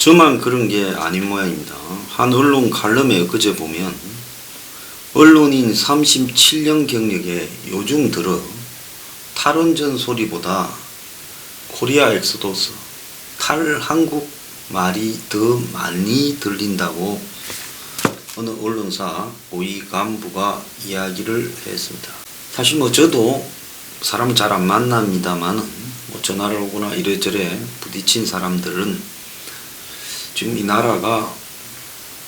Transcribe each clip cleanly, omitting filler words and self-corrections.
저만 그런 게 아닌 모양입니다. 한 언론 칼럼에 그제 보면 언론인 37년 경력에 요즘 들어 탈원전 소리보다 코리아 엑소도스, 탈한국 말이 더 많이 들린다고 어느 언론사 고위 간부가 이야기를 했습니다. 사실 저도 사람 잘 안 만납니다만 전화를 오거나 이래저래 부딪힌 사람들은 지금 이 나라가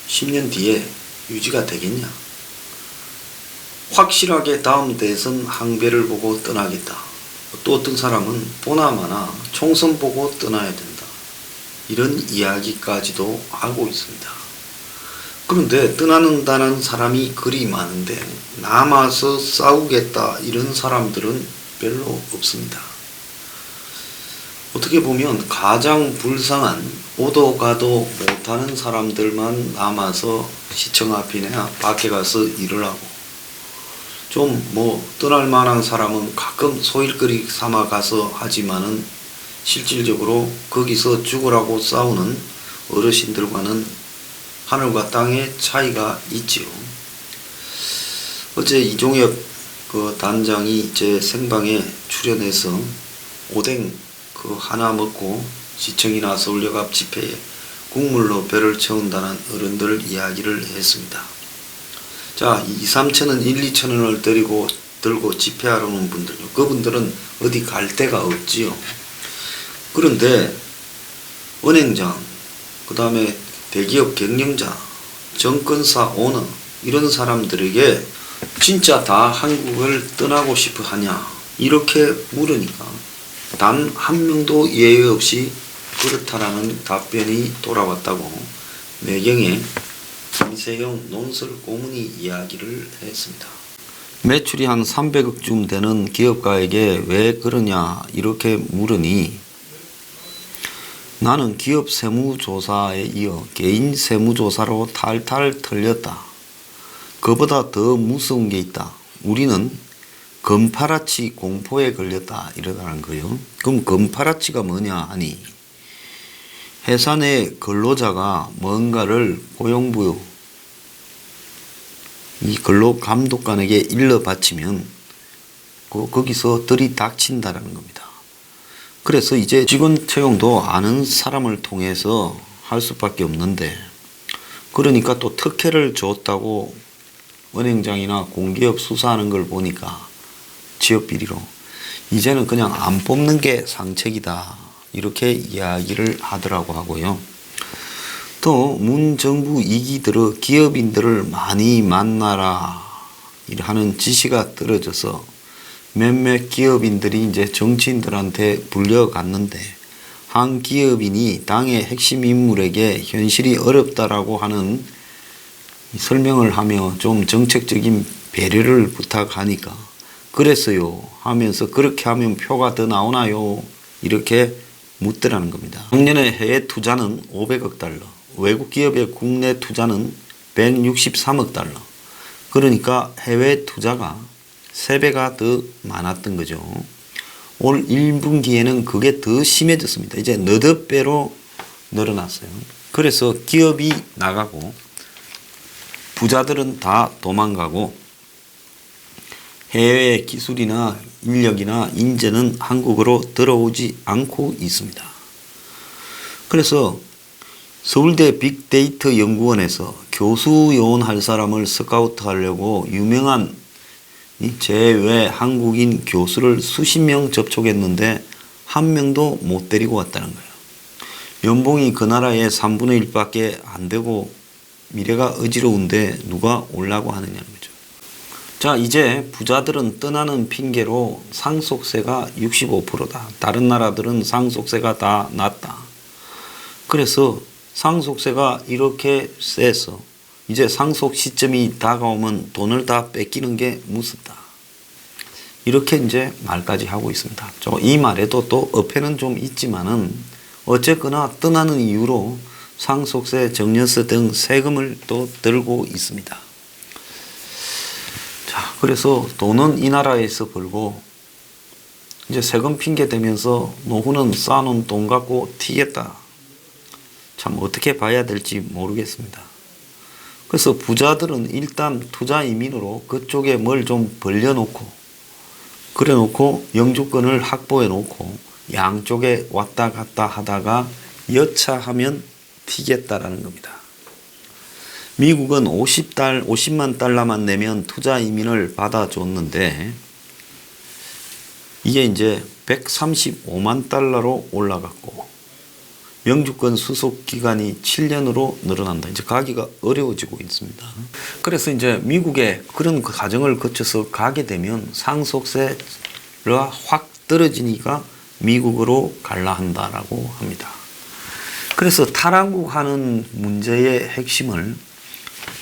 10년 뒤에 유지가 되겠냐, 확실하게 다음 대선 항배를 보고 떠나겠다, 또 어떤 사람은 보나마나 총선 보고 떠나야 된다, 이런 이야기까지도 하고 있습니다. 그런데 떠나는다는 사람이 그리 많은데 남아서 싸우겠다 이런 사람들은 별로 없습니다. 어떻게 보면 가장 불쌍한 오도 가도 못하는 사람들만 남아서 시청 앞이나 밖에 가서 일을 하고, 좀 떠날 만한 사람은 가끔 소일거리 삼아 가서 하지만은 실질적으로 거기서 죽으라고 싸우는 어르신들과는 하늘과 땅의 차이가 있지요. 어제 이종엽 단장이 제 생방에 출연해서 오뎅 하나 먹고 시청이나 서울역 앞 집회에 국물로 배를 채운다는 어른들 이야기를 했습니다. 자, 2, 3천원, 1, 2천원을 들고 집회하러 오는 분들요, 그분들은 어디 갈 데가 없지요. 그런데 은행장, 그 다음에 대기업 경영자, 정권사 오너, 이런 사람들에게 진짜 다 한국을 떠나고 싶어 하냐 이렇게 물으니까 단 한 명도 예외 없이 그렇다라는 답변이 돌아왔다고 매경의 김세영 논설 고문이 이야기를 했습니다. 매출이 한 300억쯤 되는 기업가에게 왜 그러냐 이렇게 물으니, 나는 기업 세무조사에 이어 개인 세무조사로 탈탈 털렸다. 그보다 더 무서운 게 있다. 우리는 건파라치 공포에 걸렸다 이러다는 거예요. 그럼 건파라치가 뭐냐 하니, 회사 내 근로자가 뭔가를 고용부요, 이 근로감독관에게 일러 바치면 거기서 들이닥친다는 겁니다. 그래서 이제 직원 채용도 아는 사람을 통해서 할 수밖에 없는데, 그러니까 또 특혜를 줬다고 은행장이나 공기업 수사하는 걸 보니까 지역 비리로 이제는 그냥 안 뽑는 게 상책이다 이렇게 이야기를 하더라고 하고요. 또 문 정부 2기 들어 기업인들을 많이 만나라 하는 지시가 떨어져서 몇몇 기업인들이 이제 정치인들한테 불려갔는데, 한 기업인이 당의 핵심 인물에게 현실이 어렵다라고 하는 설명을 하며 좀 정책적인 배려를 부탁하니까 그랬어요 하면서, 그렇게 하면 표가 더 나오나요 이렇게 묻더라는 겁니다. 작년에 해외 투자는 500억 달러, 외국 기업의 국내 투자는 163억 달러. 그러니까 해외 투자가 3배가 더 많았던 거죠. 올 1분기에는 그게 더 심해졌습니다. 이제 너댓 배로 늘어났어요. 그래서 기업이 나가고 부자들은 다 도망가고 해외의 기술이나 인력이나 인재는 한국으로 들어오지 않고 있습니다. 그래서 서울대 빅데이터 연구원에서 교수 요원할 사람을 스카우트 하려고 유명한 제외 한국인 교수를 수십 명 접촉했는데 한 명도 못 데리고 왔다는 거예요. 연봉이 그 나라의 3분의 1밖에 안 되고 미래가 어지러운데 누가 오려고 하느냐는 거죠. 자, 이제 부자들은 떠나는 핑계로 상속세가 65%다. 다른 나라들은 상속세가 다 낮다. 그래서 상속세가 이렇게 세서 이제 상속 시점이 다가오면 돈을 다 뺏기는 게 무섭다. 이렇게 이제 말까지 하고 있습니다. 이 말에도 또 어폐는 좀 있지만은 어쨌거나 떠나는 이유로 상속세, 정년세 등 세금을 또 들고 있습니다. 자, 그래서 돈은 이 나라에서 벌고 이제 세금 핑계 대면서 노후는 쌓아놓은 돈 갖고 튀겠다. 참 어떻게 봐야 될지 모르겠습니다. 그래서 부자들은 일단 투자 이민으로 그쪽에 뭘 좀 벌려놓고 그래 놓고 영주권을 확보해 놓고 양쪽에 왔다 갔다 하다가 여차하면 튀겠다라는 겁니다. 미국은 50만 달러만 내면 투자 이민을 받아줬는데 이게 이제 135만 달러로 올라갔고 영주권 수속 기간이 7년으로 늘어난다. 이제 가기가 어려워지고 있습니다. 그래서 이제 미국에 그런 과정을 거쳐서 가게 되면 상속세가 확 떨어지니까 미국으로 갈라 한다라고 합니다. 그래서 탈한국 하는 문제의 핵심을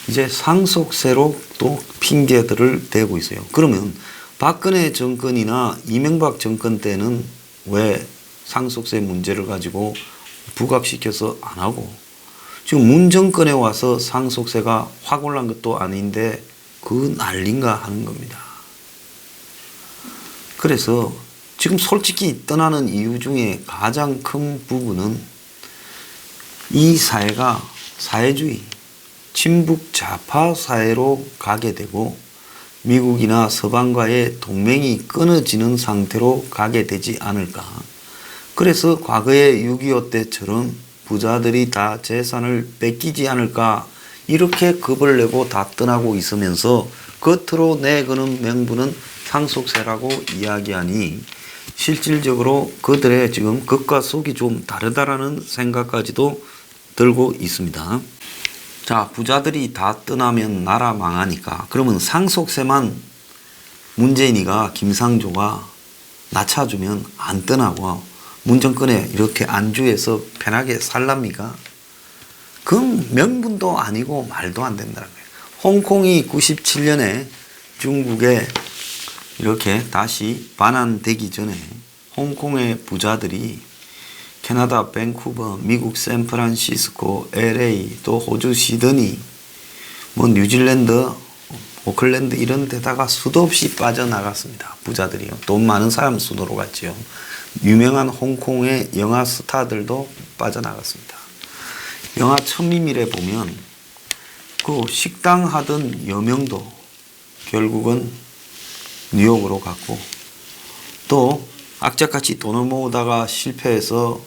이제 상속세로 또 핑계들을 대고 있어요. 그러면 박근혜 정권이나 이명박 정권 때는 왜 상속세 문제를 가지고 부각시켜서 안 하고 지금 문 정권에 와서 상속세가 확 올란 것도 아닌데 그 난린가 하는 겁니다. 그래서 지금 솔직히 떠나는 이유 중에 가장 큰 부분은 이 사회가 사회주의 친북 좌파 사회로 가게 되고 미국이나 서방과의 동맹이 끊어지는 상태로 가게 되지 않을까. 그래서 과거의 6.25 때처럼 부자들이 다 재산을 뺏기지 않을까 이렇게 겁을 내고 다 떠나고 있으면서 겉으로 내거는 명분은 상속세라고 이야기하니 실질적으로 그들의 지금 겉과 속이 좀 다르다라는 생각까지도 들고 있습니다. 자, 부자들이 다 떠나면 나라 망하니까 그러면 상속세만 문재인이가 김상조가 낮춰주면 안 떠나고 문정권에 이렇게 안주해서 편하게 살랍니까? 그 명분도 아니고 말도 안 된다는 거예요. 홍콩이 97년에 중국에 이렇게 다시 반환되기 전에 홍콩의 부자들이 캐나다 밴쿠버, 미국 샌프란시스코, LA, 또 호주 시드니, 뭐 뉴질랜드, 오클랜드 이런 데다가 수도 없이 빠져나갔습니다. 부자들이요. 돈 많은 사람 수도로 갔지요. 유명한 홍콩의 영화 스타들도 빠져나갔습니다. 영화 천리밀에 보면 그 식당 하던 여명도 결국은 뉴욕으로 갔고 또 악착같이 돈을 모으다가 실패해서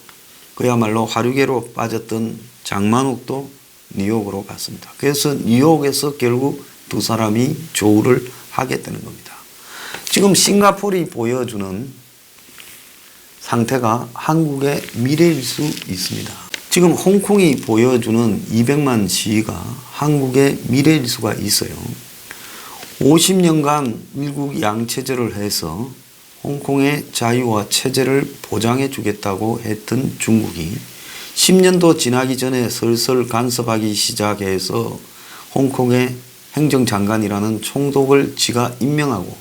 그야말로 화류계로 빠졌던 장만욱도 뉴욕으로 갔습니다. 그래서 뉴욕에서 결국 두 사람이 조우를 하게 되는 겁니다. 지금 싱가포르이 보여주는 상태가 한국의 미래일 수 있습니다. 지금 홍콩이 보여주는 200만 시위가 한국의 미래일 수가 있어요. 50년간 일국 양체제를 해서 홍콩의 자유와 체제를 보장해 주겠다고 했던 중국이 10년도 지나기 전에 슬슬 간섭하기 시작해서 홍콩의 행정장관이라는 총독을 지가 임명하고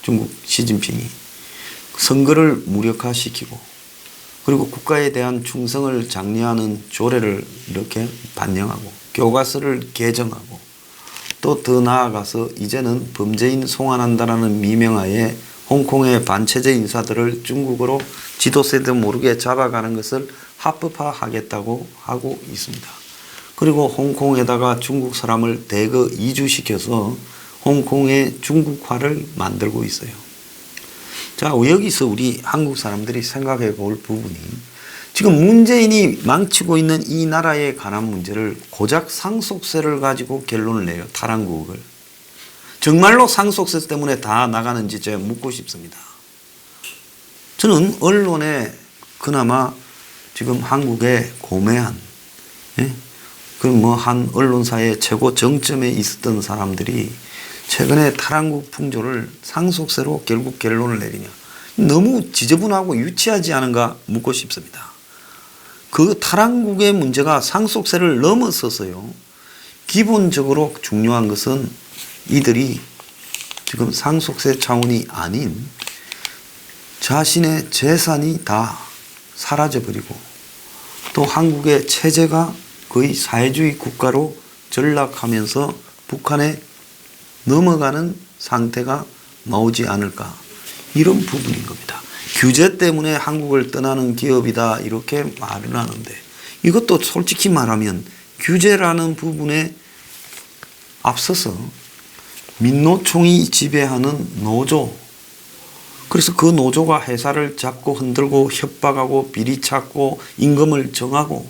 중국 시진핑이 선거를 무력화시키고 그리고 국가에 대한 충성을 장려하는 조례를 이렇게 반영하고 교과서를 개정하고 또 더 나아가서 이제는 범죄인 송환한다라는 미명하에 홍콩의 반체제 인사들을 중국으로 지도세도 모르게 잡아가는 것을 합법화하겠다고 하고 있습니다. 그리고 홍콩에다가 중국 사람을 대거 이주시켜서 홍콩의 중국화를 만들고 있어요. 자, 여기서 우리 한국 사람들이 생각해 볼 부분이 지금 문재인이 망치고 있는 이 나라에 관한 문제를 고작 상속세를 가지고 결론을 내요. 탈한국을. 정말로 상속세 때문에 다 나가는지 제가 묻고 싶습니다. 저는 언론에 그나마 지금 한국에 고매한 그 뭐 한 언론사의 최고 정점에 있었던 사람들이 최근에 탈한국 풍조를 상속세로 결국 결론을 내리냐. 너무 지저분하고 유치하지 않은가 묻고 싶습니다. 그 탈한국의 문제가 상속세를 넘어서서요. 기본적으로 중요한 것은 이들이 지금 상속세 차원이 아닌 자신의 재산이 다 사라져버리고 또 한국의 체제가 거의 사회주의 국가로 전락하면서 북한에 넘어가는 상태가 나오지 않을까 이런 부분인 겁니다. 규제 때문에 한국을 떠나는 기업이다 이렇게 말을 하는데 이것도 솔직히 말하면 규제라는 부분에 앞서서 민노총이 지배하는 노조, 그래서 그 노조가 회사를 잡고 흔들고 협박하고 비리 찾고 임금을 정하고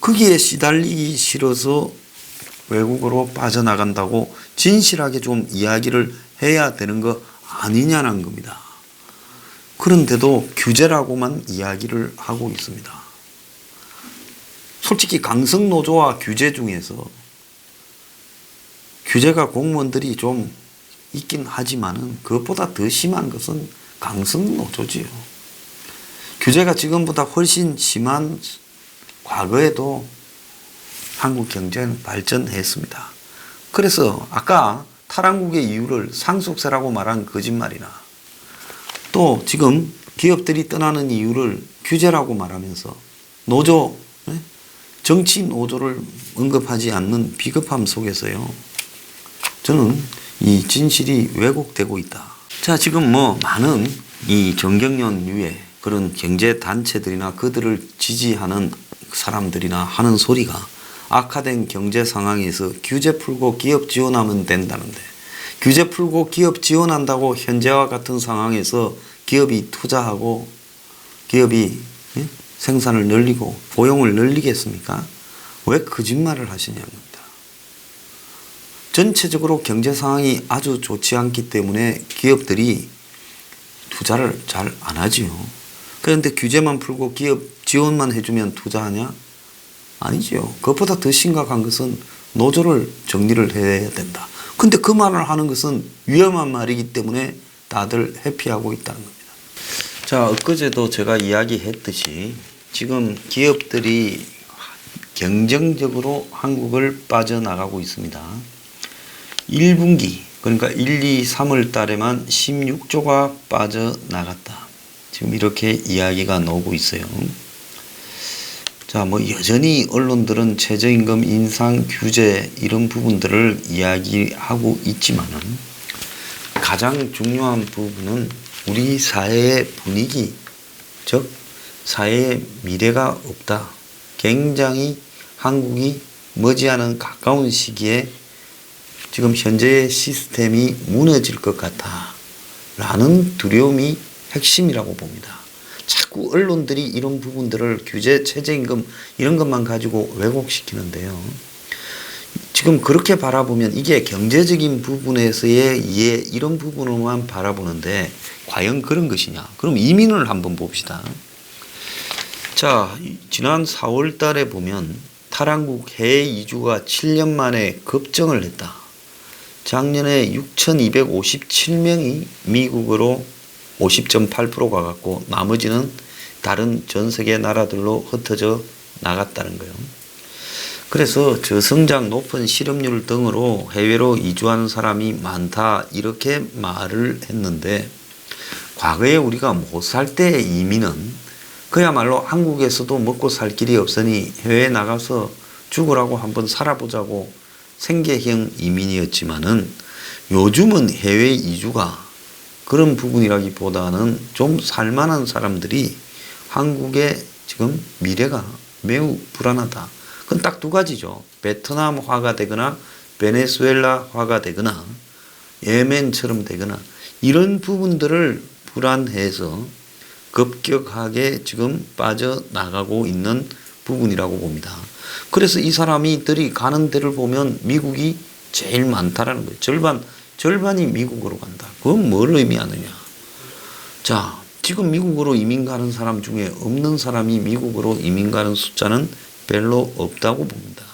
거기에 시달리기 싫어서 외국으로 빠져나간다고 진실하게 좀 이야기를 해야 되는 거 아니냐는 겁니다. 그런데도 규제라고만 이야기를 하고 있습니다. 솔직히 강성노조와 규제 중에서 규제가 공무원들이 좀 있긴 하지만은 그것보다 더 심한 것은 강성노조지요. 규제가 지금보다 훨씬 심한 과거에도 한국 경제는 발전했습니다. 그래서 아까 탈한국의 이유를 상속세라고 말한 거짓말이나 또 지금 기업들이 떠나는 이유를 규제라고 말하면서 노조, 정치 노조를 언급하지 않는 비겁함 속에서요. 저는 이 진실이 왜곡되고 있다. 자, 지금 많은 이 정경련류의 그런 경제단체들이나 그들을 지지하는 사람들이나 하는 소리가 악화된 경제 상황에서 규제 풀고 기업 지원하면 된다는데, 규제 풀고 기업 지원한다고 현재와 같은 상황에서 기업이 투자하고 기업이 생산을 늘리고 고용을 늘리겠습니까? 왜 거짓말을 하시냐는 겁니다. 전체적으로 경제 상황이 아주 좋지 않기 때문에 기업들이 투자를 잘 안 하지요. 그런데 규제만 풀고 기업 지원만 해주면 투자하냐? 아니죠. 그것보다 더 심각한 것은 노조를 정리를 해야 된다. 근데 그 말을 하는 것은 위험한 말이기 때문에 다들 회피하고 있다는 겁니다. 자, 엊그제도 제가 이야기했듯이 지금 기업들이 경쟁적으로 한국을 빠져나가고 있습니다. 1분기, 그러니까 1, 2, 3월 달에만 16조가 빠져나갔다. 지금 이렇게 이야기가 나오고 있어요. 자, 여전히 언론들은 최저임금 인상 규제 이런 부분들을 이야기하고 있지만은 가장 중요한 부분은 우리 사회의 분위기, 즉 사회의 미래가 없다. 굉장히 한국이 머지않은 가까운 시기에 지금 현재의 시스템이 무너질 것 같아 라는 두려움이 핵심이라고 봅니다. 자꾸 언론들이 이런 부분들을 규제, 최저임금 이런 것만 가지고 왜곡시키는데요. 지금 그렇게 바라보면 이게 경제적인 부분에서의 이런 부분으로만 바라보는데 과연 그런 것이냐? 그럼 이민을 한번 봅시다. 자, 지난 4월 달에 보면 탈한국 해외 이주가 7년 만에 급증을 했다. 작년에 6,257명이 미국으로 50.8%가 갔고 나머지는 다른 전 세계 나라들로 흩어져 나갔다는 거예요. 그래서 저성장 높은 실업률 등으로 해외로 이주하는 사람이 많다 이렇게 말을 했는데 과거에 우리가 못 살 때 이민은 그야말로 한국에서도 먹고 살 길이 없으니 해외에 나가서 죽으라고 한번 살아보자고 생계형 이민이었지만은 요즘은 해외 이주가 그런 부분이라기보다는 좀 살만한 사람들이 한국의 지금 미래가 매우 불안하다. 그건 딱 두 가지죠. 베트남화가 되거나 베네수엘라화가 되거나 예멘처럼 되거나 이런 부분들을 불안해서 급격하게 지금 빠져나가고 있는 부분이라고 봅니다. 그래서 이 사람들이 가는 데를 보면 미국이 제일 많다라는 거예요. 절반이 미국으로 간다. 그건 뭘 의미하느냐. 자, 지금 미국으로 이민 가는 사람 중에 없는 사람이 미국으로 이민 가는 숫자는 별로 없다고 봅니다.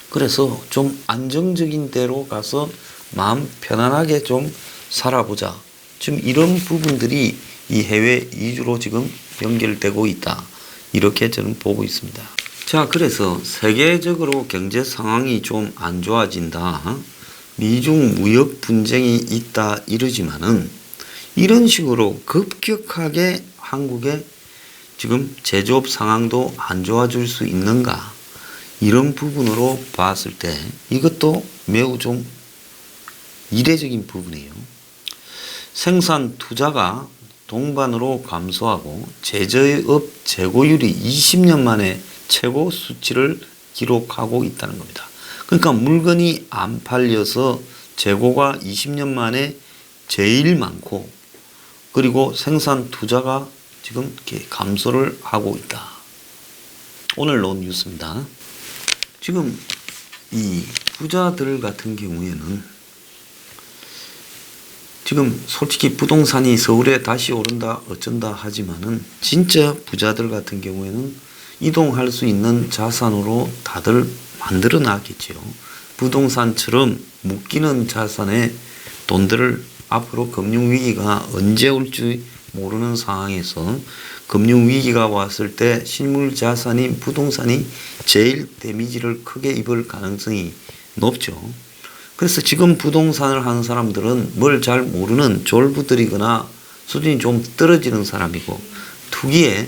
그래서 좀 안정적인 데로 가서 마음 편안하게 좀 살아보자. 지금 이런 부분들이 이 해외 이주로 지금 연결되고 있다. 이렇게 저는 보고 있습니다. 자, 그래서 세계적으로 경제 상황이 좀 안 좋아진다. 미중 무역 분쟁이 있다 이러지만은 이런 식으로 급격하게 한국의 지금 제조업 상황도 안 좋아질 수 있는가? 이런 부분으로 봤을 때 이것도 매우 좀 이례적인 부분이에요. 생산 투자가 동반으로 감소하고 제조업 재고율이 20년 만에 최고 수치를 기록하고 있다는 겁니다. 그러니까 물건이 안 팔려서 재고가 20년 만에 제일 많고, 그리고 생산 투자가 지금 이렇게 감소를 하고 있다. 오늘 나온 뉴스입니다. 지금 이 부자들 같은 경우에는 지금 솔직히 부동산이 서울에 다시 오른다 어쩐다 하지만은 진짜 부자들 같은 경우에는 이동할 수 있는 자산으로 다들 만들어 놨겠죠. 부동산처럼 묶이는 자산에 돈들을 앞으로 금융위기가 언제 올지 모르는 상황에서 금융위기가 왔을 때 실물자산인 부동산이 제일 데미지를 크게 입을 가능성이 높죠. 그래서 지금 부동산을 하는 사람들은 뭘 잘 모르는 졸부들이거나 수준이 좀 떨어지는 사람이고, 투기에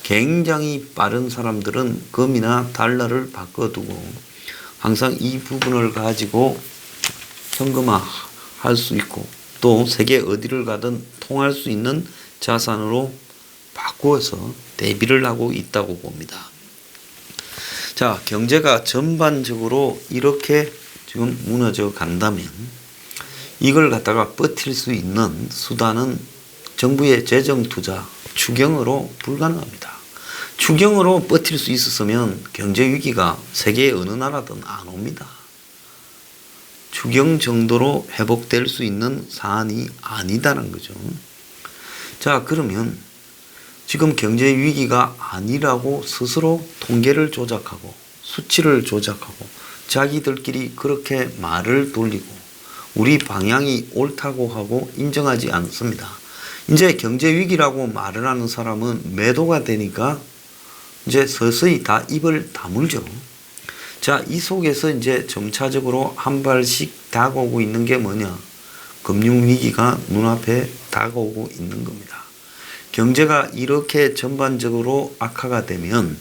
굉장히 빠른 사람들은 금이나 달러를 바꿔두고 항상 이 부분을 가지고 현금화 할 수 있고, 또 세계 어디를 가든 통할 수 있는 자산으로 바꾸어서 대비를 하고 있다고 봅니다. 자, 경제가 전반적으로 이렇게 지금 무너져 간다면 이걸 갖다가 버틸 수 있는 수단은 정부의 재정 투자, 추경으로 불가능합니다. 추경으로 버틸 수 있었으면 경제 위기가 세계 어느 나라든 안 옵니다. 추경 정도로 회복될 수 있는 사안이 아니다는 거죠. 자, 그러면 지금 경제 위기가 아니라고 스스로 통계를 조작하고 수치를 조작하고 자기들끼리 그렇게 말을 돌리고 우리 방향이 옳다고 하고 인정하지 않습니다. 이제 경제 위기라고 말을 하는 사람은 매도가 되니까 이제 서서히 다 입을 다물죠. 자, 이 속에서 이제 점차적으로 한 발씩 다가오고 있는 게 뭐냐? 금융위기가 눈앞에 다가오고 있는 겁니다. 경제가 이렇게 전반적으로 악화가 되면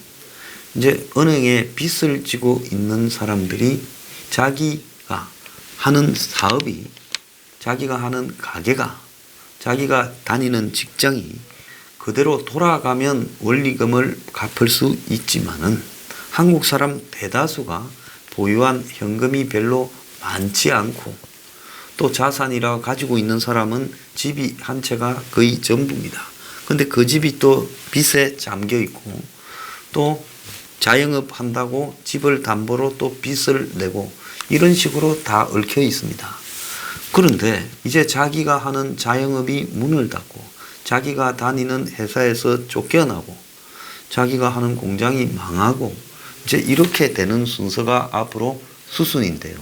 이제 은행에 빚을 지고 있는 사람들이 자기가 하는 사업이, 자기가 하는 가게가, 자기가 다니는 직장이 그대로 돌아가면 원리금을 갚을 수 있지만은 한국 사람 대다수가 보유한 현금이 별로 많지 않고, 또 자산이라 가지고 있는 사람은 집이 한 채가 거의 전부입니다. 근데 그 집이 또 빚에 잠겨 있고, 또 자영업 한다고 집을 담보로 또 빚을 내고, 이런 식으로 다 얽혀 있습니다. 그런데 이제 자기가 하는 자영업이 문을 닫고, 자기가 다니는 회사에서 쫓겨나고, 자기가 하는 공장이 망하고, 이제 이렇게 되는 순서가 앞으로 수순인데요.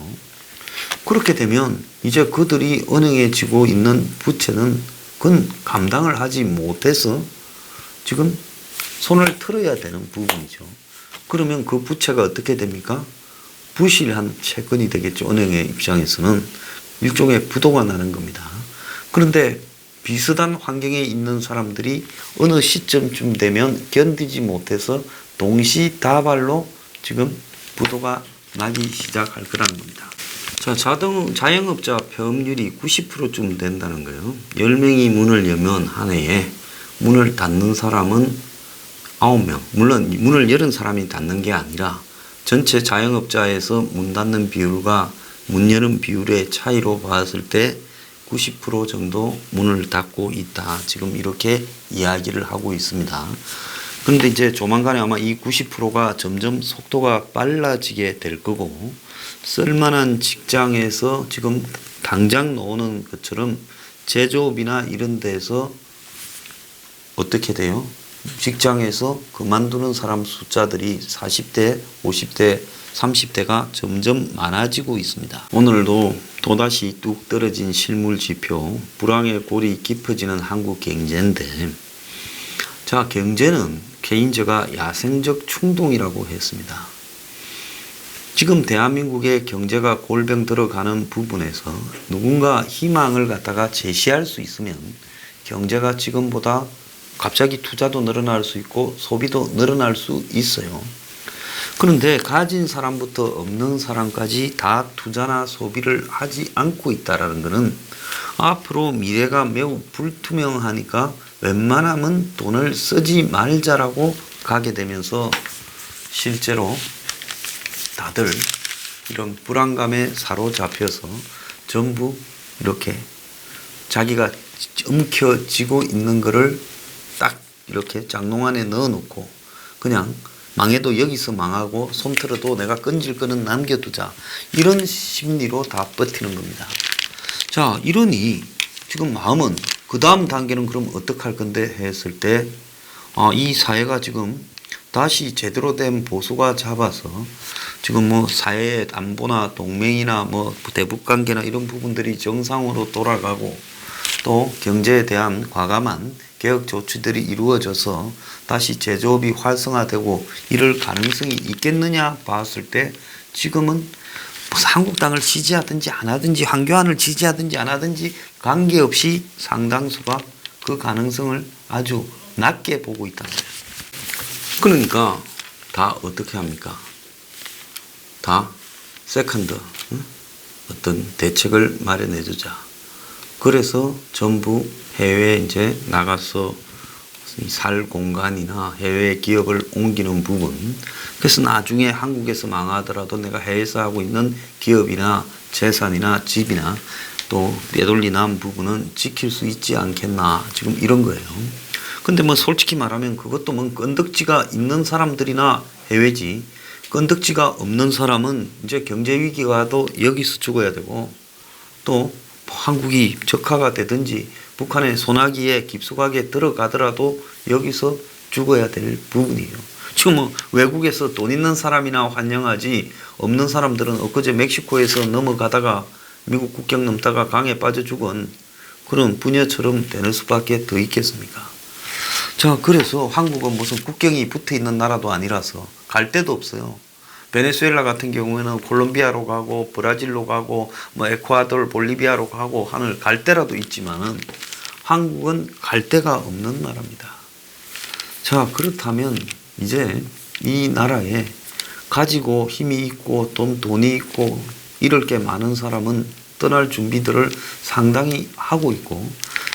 그렇게 되면 이제 그들이 은행에 지고 있는 부채는 그건 감당을 하지 못해서 지금 손을 틀어야 되는 부분이죠. 그러면 그 부채가 어떻게 됩니까? 부실한 채권이 되겠죠. 은행의 입장에서는 일종의 부도가 나는 겁니다. 그런데 비슷한 환경에 있는 사람들이 어느 시점쯤 되면 견디지 못해서 동시다발로 지금 부도가 나기 시작할 거라는 겁니다. 자, 자영업자 폐업률이 90%쯤 된다는 거예요. 10명이 문을 열면 한 해에 문을 닫는 사람은 9명. 물론 문을 열은 사람이 닫는 게 아니라 전체 자영업자에서 문 닫는 비율과 문 여는 비율의 차이로 봤을 때 90% 정도 문을 닫고 있다. 지금 이렇게 이야기를 하고 있습니다. 그런데 이제 조만간에 아마 이 90%가 점점 속도가 빨라지게 될 거고, 쓸만한 직장에서 지금 당장 나오는 것처럼 제조업이나 이런 데서 어떻게 돼요? 직장에서 그만두는 사람 숫자들이 40대, 50대, 30대가 점점 많아지고 있습니다. 오늘도 또다시 뚝 떨어진 실물 지표, 불황의 골이 깊어지는 한국 경제인데, 자, 경제는 케인즈가 야생적 충동이라고 했습니다. 지금 대한민국의 경제가 골병 들어가는 부분에서 누군가 희망을 갖다가 제시할 수 있으면 경제가 지금보다 갑자기 투자도 늘어날 수 있고 소비도 늘어날 수 있어요. 그런데 가진 사람부터 없는 사람까지 다 투자나 소비를 하지 않고 있다는 것은 앞으로 미래가 매우 불투명하니까 웬만하면 돈을 쓰지 말자라고 가게 되면서 실제로 다들 이런 불안감에 사로잡혀서 전부 이렇게 자기가 움켜쥐고 있는 거를 딱 이렇게 장롱 안에 넣어놓고 그냥 망해도 여기서 망하고 솜털어도 내가 끈질 거는 남겨두자, 이런 심리로 다 버티는 겁니다. 자, 이러니 지금 마음은 그 다음 단계는 그럼 어떡할 건데 했을 때 이 사회가 지금 다시 제대로 된 보수가 잡아서 지금 뭐 사회의 안보나 동맹이나 뭐 대북 관계나 이런 부분들이 정상으로 돌아가고 또 경제에 대한 과감한 개혁 조치들이 이루어져서 다시 제조업이 활성화되고 이럴 가능성이 있겠느냐 봤을 때 지금은 무슨 한국당을 지지하든지 안 하든지 황교안을 지지하든지 안 하든지 관계없이 상당수가 그 가능성을 아주 낮게 보고 있다는 거예요. 그러니까 다 어떻게 합니까? 다 세컨드, 어떤 대책을 마련해 주자. 그래서 전부 해외에 이제 나가서 살 공간이나 해외 기업을 옮기는 부분. 그래서 나중에 한국에서 망하더라도 내가 해외에서 하고 있는 기업이나 재산이나 집이나 또 빼돌리 난 부분은 지킬 수 있지 않겠나. 지금 이런 거예요. 근데 뭐 솔직히 말하면 그것도 뭐 건덕지가 있는 사람들이나 해외지, 건덕지가 없는 사람은 이제 경제 위기가 와도 여기서 죽어야 되고 또 한국이 적화가 되든지 북한의 소나기에 깊숙하게 들어가더라도 여기서 죽어야 될 부분이에요. 지금 뭐 외국에서 돈 있는 사람이나 환영하지 없는 사람들은 엊그제 멕시코에서 넘어가다가 미국 국경 넘다가 강에 빠져 죽은 그런 부녀처럼 되는 수밖에 더 있겠습니까? 자, 그래서 한국은 무슨 국경이 붙어 있는 나라도 아니라서 갈 데도 없어요. 베네수엘라 같은 경우에는 콜롬비아로 가고 브라질로 가고 뭐 에콰도르, 볼리비아로 가고 하늘 갈 데라도 있지만은 한국은 갈 데가 없는 나라입니다. 자, 그렇다면 이제 이 나라에 가지고 힘이 있고 돈이 있고 이럴 게 많은 사람은 떠날 준비들을 상당히 하고 있고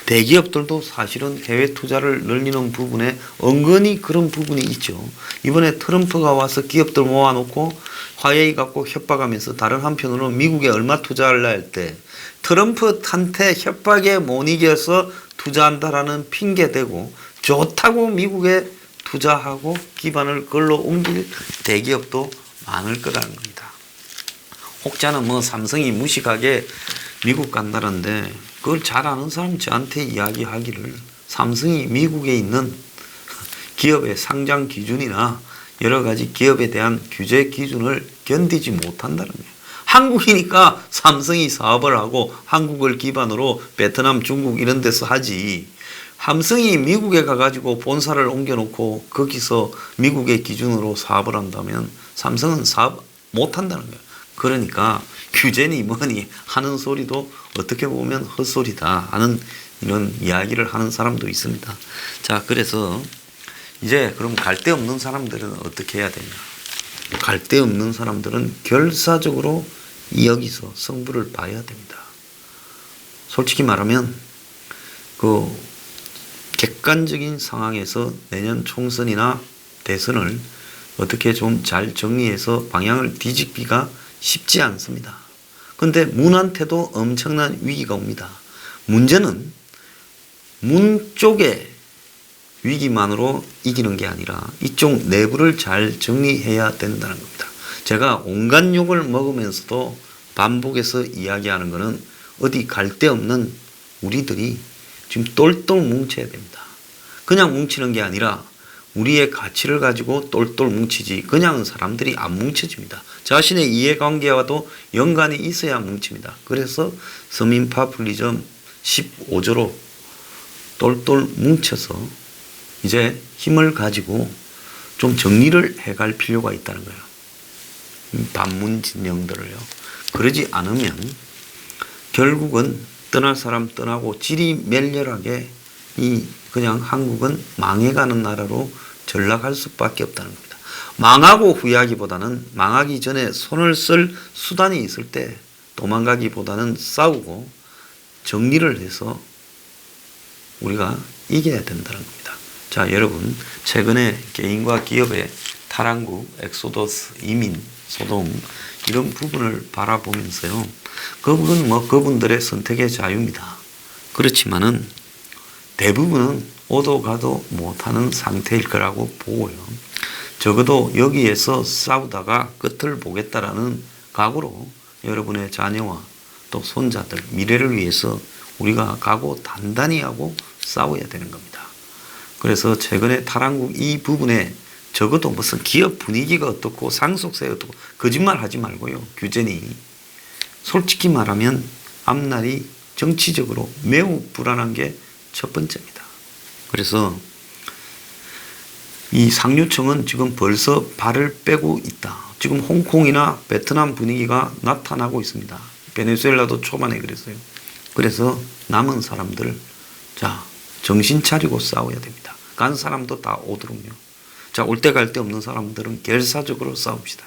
대기업들도 사실은 해외 투자를 늘리는 부분에 은근히 그런 부분이 있죠. 이번에 트럼프가 와서 기업들 모아놓고 화웨이 갖고 협박하면서 다른 한편으로 미국에 얼마 투자할라 할 때 트럼프한테 협박에 못 이겨서 투자한다라는 핑계 대고 좋다고 미국에 투자하고 기반을 걸로 옮길 대기업도 많을 거라는 겁니다. 혹자는 뭐 삼성이 무식하게 미국 간다는데 그걸 잘 아는 사람 저한테 이야기하기를 삼성이 미국에 있는 기업의 상장 기준이나 여러 가지 기업에 대한 규제 기준을 견디지 못한다는 거예요. 한국이니까 삼성이 사업을 하고 한국을 기반으로 베트남, 중국 이런 데서 하지. 삼성이 미국에 가가지고 본사를 옮겨놓고 거기서 미국의 기준으로 사업을 한다면 삼성은 사업 못한다는 거예요. 그러니까 규제니 뭐니 하는 소리도 어떻게 보면 헛소리다 하는 이런 이야기를 하는 사람도 있습니다. 자, 그래서 이제 그럼 갈 데 없는 사람들은 어떻게 해야 되냐? 갈 데 없는 사람들은 결사적으로 여기서 승부를 봐야 됩니다. 솔직히 말하면 그 객관적인 상황에서 내년 총선이나 대선을 어떻게 좀 잘 정리해서 방향을 뒤집기가 쉽지 않습니다. 그런데 문한테도 엄청난 위기가 옵니다. 문제는 문 쪽의 위기만으로 이기는 게 아니라 이쪽 내부를 잘 정리해야 된다는 겁니다. 제가 온갖 욕을 먹으면서도 반복해서 이야기하는 것은 어디 갈 데 없는 우리들이 지금 똘똘 뭉쳐야 됩니다. 그냥 뭉치는 게 아니라 우리의 가치를 가지고 똘똘 뭉치지 그냥 사람들이 안 뭉쳐집니다. 자신의 이해관계와도 연관이 있어야 뭉칩니다. 그래서 서민 파퓰리즘 15조로 똘똘 뭉쳐서 이제 힘을 가지고 좀 정리를 해갈 필요가 있다는 거예요. 반문 진영들을요. 그러지 않으면 결국은 떠날 사람 떠나고 질이 멸렬하게 그냥 한국은 망해가는 나라로 전락할 수밖에 없다는 겁니다. 망하고 후회하기보다는 망하기 전에 손을 쓸 수단이 있을 때 도망가기보다는 싸우고 정리를 해서 우리가 이겨야 된다는 겁니다. 자, 여러분, 최근에 개인과 기업의 탈한국, 엑소더스, 이민, 소동 이런 부분을 바라보면서요. 그분은 그분들의 선택의 자유입니다. 그렇지만은 대부분은 오도 가도 못하는 상태일 거라고 보고요. 적어도 여기에서 싸우다가 끝을 보겠다라는 각오로 여러분의 자녀와 또 손자들 미래를 위해서 우리가 각오 단단히 하고 싸워야 되는 겁니다. 그래서 최근에 탈한국 이 부분에 적어도 무슨 기업 분위기가 어떻고 상속세 어떻고 거짓말 하지 말고요. 규제니 솔직히 말하면 앞날이 정치적으로 매우 불안한 게 첫 번째입니다. 그래서 이 상류층은 지금 벌써 발을 빼고 있다. 지금 홍콩이나 베트남 분위기가 나타나고 있습니다. 베네수엘라도 초반에 그랬어요. 그래서 남은 사람들, 자, 정신 차리고 싸워야 됩니다. 간 사람도 다 오도록요. 자, 올 때 갈 데 없는 사람들은 결사적으로 싸웁시다.